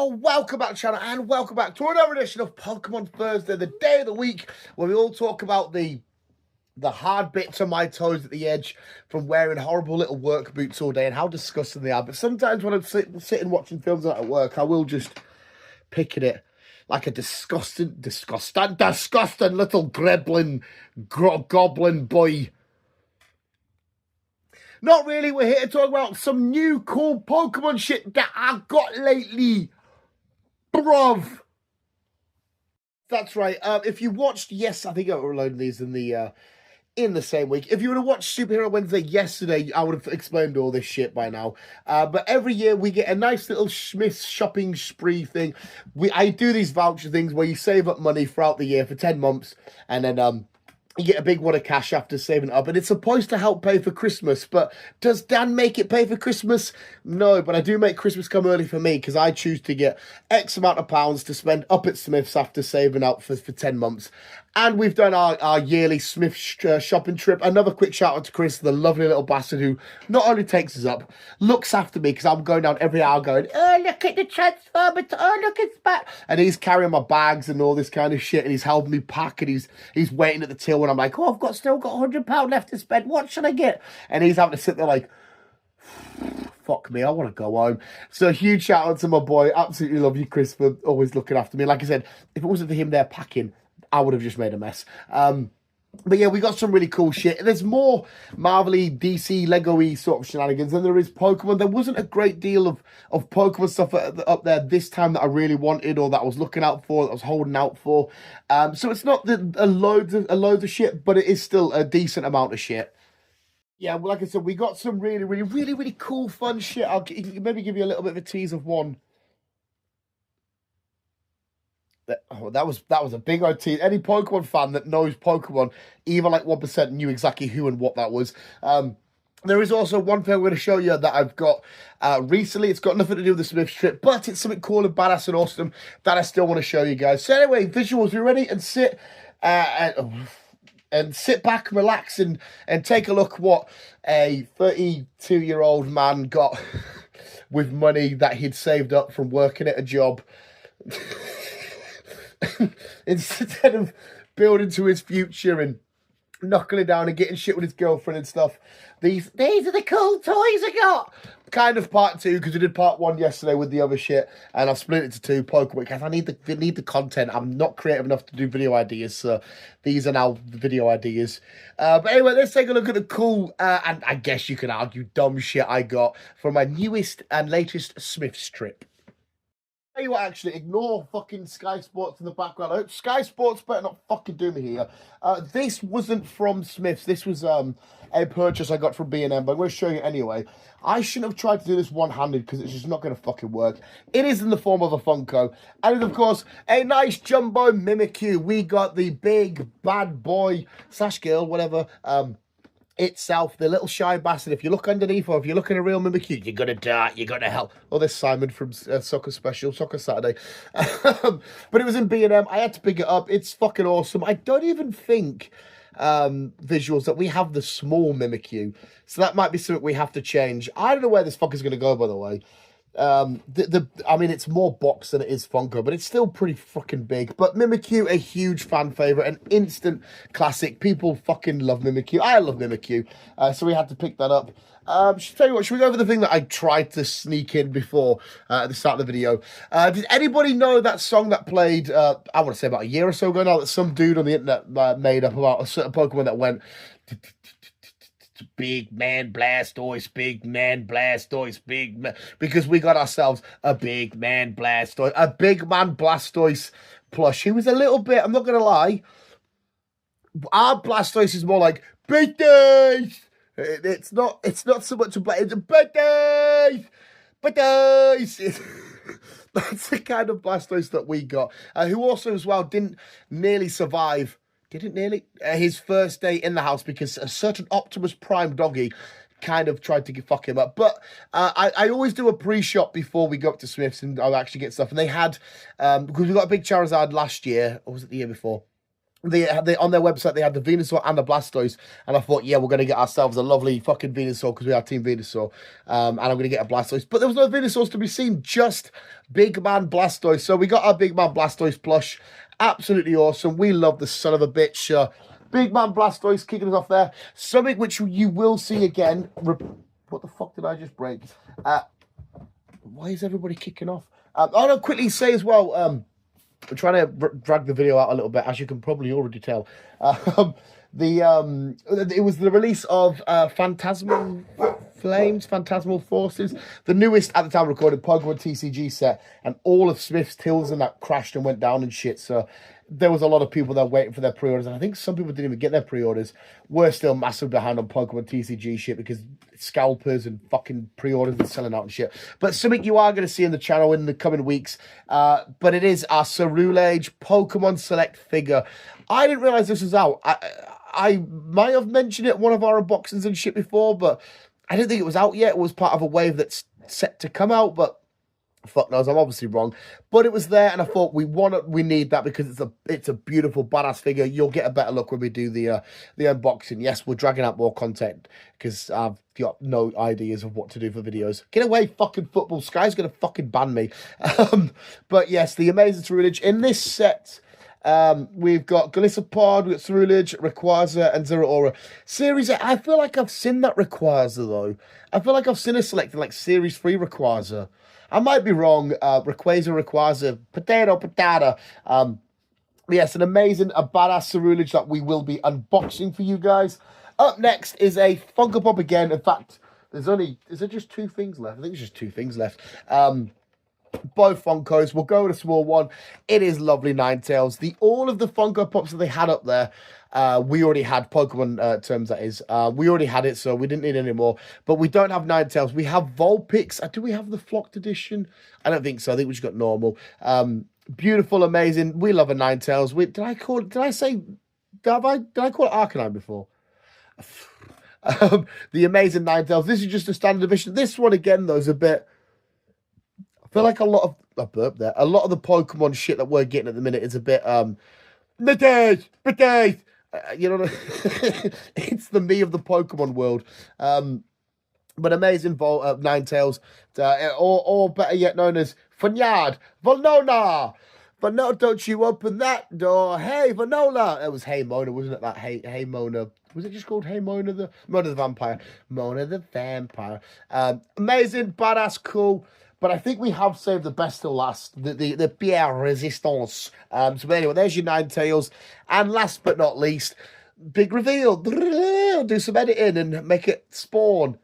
Well, welcome back to the channel and welcome back to another edition of Pokemon Thursday, the day of the week where we all talk about the hard bits on my toes at the edge from wearing horrible little work boots all day and how disgusting they are. But sometimes when I'm sitting watching films at work, I will just pick at it like a disgusting little goblin boy. Not really, we're here to talk about some new cool Pokemon shit that I've got lately. Bruv. That's right. If you watched, yes, I think I loaded these in the same week. If you would have watched Superhero Wednesday yesterday, I would have explained all this shit by now. But every year we get a nice little Smith's shopping spree thing. I do these voucher things where you save up money throughout the year for 10 months and then you get a big wad of cash after saving it up, and it's supposed to help pay for Christmas. But does Dan make it pay for Christmas? No, but I do make Christmas come early for me because I choose to get X amount of pounds to spend up at Smith's after saving up for 10 months. And we've done our yearly Smith's shopping trip. Another quick shout out to Chris, the lovely little bastard who not only takes us up, looks after me because I'm going down every hour going, oh, look at the Transformer, oh, look, it's back. And he's carrying my bags and all this kind of shit, and he's helping me pack, and he's waiting at the till when I'm like, oh, I've still got £100 left to spend. What should I get? And he's having to sit there like, fuck me, I want to go home. So huge shout out to my boy. Absolutely love you, Chris, for always looking after me. Like I said, if it wasn't for him there packing, I would have just made a mess. But yeah, we got some really cool shit. There's more Marvel-y, DC, Lego-y sort of shenanigans than there is Pokemon. There wasn't a great deal of Pokemon stuff up there this time that I really wanted or that I was looking out for, that I was holding out for. So it's not a loads of shit, but it is still a decent amount of shit. Yeah, well, like I said, we got some really cool, fun shit. I'll maybe give you a little bit of a tease of one. Oh, that was a big old tease. Any Pokemon fan that knows Pokemon, even like 1%, knew exactly who and what that was. There is also one thing I'm going to show you that I've got recently. It's got nothing to do with the Smith's trip, but it's something cool and badass and awesome that I still want to show you guys. So anyway, visuals, you ready? And sit back, relax, and take a look what a 32-year-old man got with money that he'd saved up from working at a job. Instead of building to his future and knuckling down and getting shit with his girlfriend and stuff, these are the cool toys I got. Kind of part 2, because we did part 1 yesterday with the other shit, and I've split it to 2 Pokemon because I need the content. I'm not creative enough to do video ideas, so these are now the video ideas. But anyway, let's take a look at the cool and I guess you could argue dumb shit I got from my newest and latest Smith's trip. Tell you what, actually, ignore fucking Sky Sports in the background. I hope Sky Sports better not fucking do me here. This wasn't from Smith's. This was a purchase I got from B&M, but I'm going to show you anyway. I shouldn't have tried to do this one-handed because it's just not going to fucking work. It is in the form of a Funko. And of course, a nice jumbo Mimikyu. We got the big bad boy / girl, whatever, itself, the little shy bastard. If you look underneath, or if you look at a real Mimikyu, you're gonna die, you're gonna hell. Oh, there's Simon from Soccer Special, Soccer Saturday. But it was in B&M. I had to pick it up. It's fucking awesome. I don't even think visuals that we have the small Mimikyu, so that might be something we have to change. I don't know where this fucker's gonna go, by the way. I mean, it's more box than it is Funko, but it's still pretty fucking big. But Mimikyu, a huge fan favorite, an instant classic. People fucking love Mimikyu. I love Mimikyu, so we had to pick that up. Tell you what, should we go over the thing that I tried to sneak in before at the start of the video? Did anybody know that song that played, I want to say about a year or so ago now, that some dude on the internet made up about a certain Pokemon that went... Big man Blastoise, big man Blastoise, big man, because we got ourselves a big man Blastoise, a big man Blastoise plush. He was a little bit, I'm not gonna lie, our Blastoise is more like birthdays. It's not so much a it's a birthdays. That's the kind of Blastoise that we got, who also as well didn't nearly survive. His first day in the house because a certain Optimus Prime doggy kind of tried to fuck him up. But I always do a pre-shop before we go up to Smith's and I'll actually get stuff. And they had, because we got a big Charizard last year, or was it the year before? they on their website they had the Venusaur and the Blastoise, and I thought, yeah, we're gonna get ourselves a lovely fucking Venusaur because we are Team Venusaur, and I'm gonna get a Blastoise, but there was no Venusaurs to be seen, just Big Man Blastoise. So we got our Big Man Blastoise plush, absolutely awesome. We love the son of a bitch. Big Man Blastoise kicking us off there. Something which you will see again. What the fuck did I just break? Why is everybody kicking off? I want to quickly say as well. I'm trying to drag the video out a little bit, as you can probably already tell. It was the release of Phantasmal Forces, the newest at the time recorded Pokemon TCG set, and all of Smith's Tills and that crashed and went down and shit. So there was a lot of people there waiting for their pre-orders, and I think some people didn't even get their pre-orders. We're still massive behind on Pokemon TCG shit because scalpers and fucking pre-orders and selling out and shit. But something you are going to see in the channel in the coming weeks, but it is our Cerulege Pokemon Select figure. I didn't realize this was out. I might have mentioned it in one of our unboxings and shit before, but I didn't think it was out yet. It was part of a wave that's set to come out, but fuck knows, I'm obviously wrong. But it was there, and I thought we need that because it's a beautiful badass figure. You'll get a better look when we do the unboxing. Yes, we're dragging out more content because I've got no ideas of what to do for videos. Get away, fucking football. Sky's gonna fucking ban me. But yes, the amazing Cerulege in this set. We've got Golisopod, we've got Cerulege, Rayquaza, and Zeraora. Series, I feel like I've seen that Rayquaza, though. I feel like I've seen a selected, like, Series 3 Rayquaza. I might be wrong. Rayquaza, potato. Yes, an amazing, a badass Cerulege that we will be unboxing for you guys. Up next is a Funko Pop again. In fact, is there just 2 things left? I think it's just 2 things left. Both Funkos. We'll go with a small one. It is lovely Ninetales. All of the Funko Pops that they had up there, we already had Pokemon terms, that is. We already had it, so we didn't need any more. But we don't have Ninetales. We have Vulpix. Do we have the Flocked edition? I don't think so. I think we just got normal. Beautiful, amazing. We love a Ninetales. Did I call it Arcanine before? The amazing Ninetales. This is just a standard edition. This one again, though, is a bit. I feel like a lot of the Pokemon shit that we're getting at the minute is a bit you know, it's the me of the Pokemon world. But amazing Ninetales, or better yet known as Funyard, Volnona. But no, don't you open that door. Hey, Vanola. It was Hey Mona, wasn't it? That Hey Mona. Was it just called Hey Mona Mona the Vampire? Mona the Vampire. Amazing, badass, cool. But I think we have saved the best till last. The Pierre Resistance. So anyway, there's your Ninetales. And last but not least, big reveal. Do some editing and make it spawn.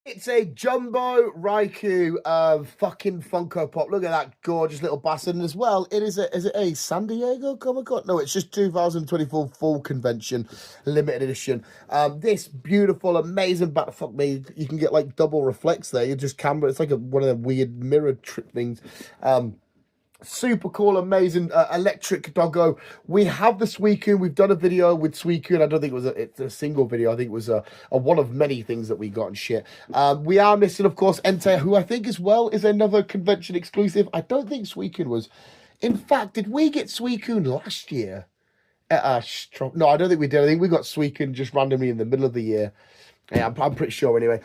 It's a Jumbo Raikou fucking Funko Pop. Look at that gorgeous little bastard. And as well, is it a San Diego Comic Con? No, it's just 2024 Fall Convention Limited Edition. This beautiful, amazing, but fuck me, you can get like double reflects there. You just camera. It's like one of the weird mirror trip things. Super cool, amazing electric doggo. We have the Suicune. We've done a video with Suicune. I don't think it's a single video. I think it was a one of many things that we got and shit. We are missing, of course, Entei, who I think as well is another convention exclusive. I don't think Suicune was. In fact, did we get Suicune last year? No, I don't think we did. I think we got Suicune just randomly in the middle of the year. Yeah, I'm pretty sure anyway.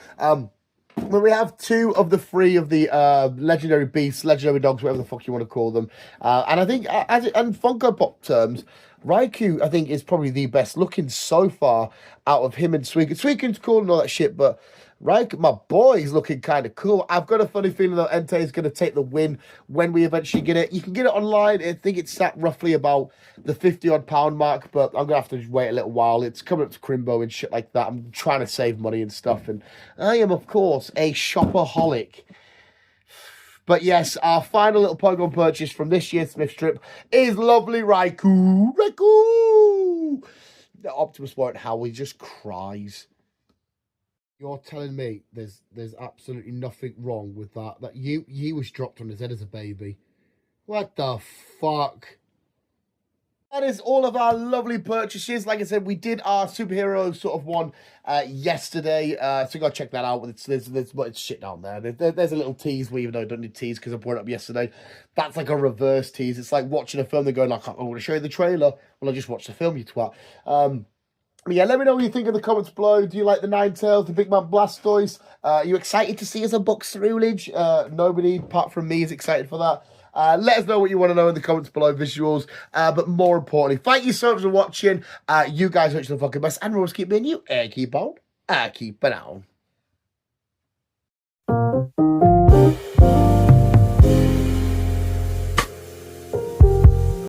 But we have 2 of the 3 of the legendary beasts, legendary dogs, whatever the fuck you want to call them. And I think, and Funko Pop terms, Raikou, I think, is probably the best looking so far out of him and Suicune. Suicune's cool and all that shit, but Raikou, my boy, is looking kind of cool. I've got a funny feeling that Entei is going to take the win when we eventually get it. You can get it online. I think it's at roughly about the £50-odd mark, but I'm going to have to wait a little while. It's coming up to Crimbo and shit like that. I'm trying to save money and stuff, and I am, of course, a shopaholic. But yes, our final little Pokemon purchase from this year's Smith strip is lovely Raikou. Raikou! The Optimus Point, how he just cries. You're telling me there's absolutely nothing wrong with that? That he was dropped on his head as a baby. What the fuck? That is all of our lovely purchases. Like I said, we did our superhero sort of one yesterday, so go check that out. It's shit down there. There's a little tease, even though I don't need tease because I brought it up yesterday. That's like a reverse tease. It's like watching a film. They're going like, I want to show you the trailer. Well, I just watched the film, you twat. Yeah, let me know what you think in the comments below. Do you like the Ninetales, the Big Man Blastoise? Are you excited to see us unbox Ceruledge? Nobody, apart from me, is excited for that. Let us know what you want to know in the comments below, visuals. But more importantly, thank you so much for watching. You guys are the fucking best. And we'll keep being you. Keep on. Keep it on.